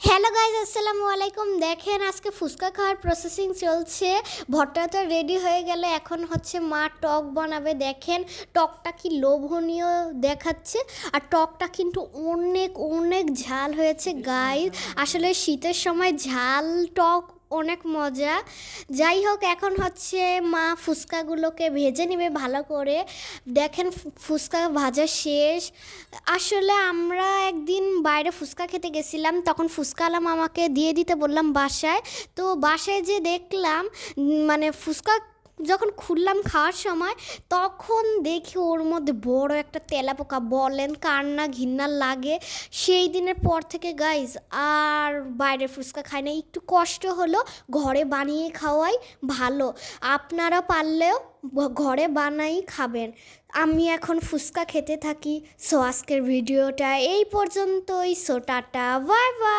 Hello guys, আসসালামু আলাইকুম। দেখেন আজকে ফুচকা খাওয়ার প্রসেসিং চলছে। ভর্তা তো রেডি হয়ে গেলে এখন হচ্ছে মা টক বানাবে। দেখেন টকটা কি লোভনীয় দেখাচ্ছে, আর টকটা কিন্তু অনেক অনেক ঝাল হয়েছে গাইজ। আসলে শীতের সময় ঝাল টক অনেক মজা। যাই হোক, এখন হচ্ছে মা ফুচকাগুলোকে ভেজে নেবে ভালো করে। দেখেন ফুচকা ভাজা শেষ। আসলে আমরা একদিন বাইরে ফুচকা খেতে গেছিলাম, তখন ফুচকাওয়ালা আমাকে দিয়ে দিতে বললাম বাসায়। তো বাসায় যে দেখলাম, মানে ফুচকা যখন খুললাম খাওয়ার সময়, তখন দেখি ওর মধ্যে বড় একটা তেলাপোকা। বলেন কার না ঘৃণা লাগে। সেই দিনের পর থেকে গাইজ আর বাইরের ফুচকা খাই না। একটু কষ্ট হলো, ঘরে বানিয়ে খাওয়াই ভালো। আপনারা পারলেও ঘরে বানাই খাবেন। আমি এখন ফুচকা খেতে থাকি। সো আজকের ভিডিওটা এই পর্যন্তই। So tata, bye bye.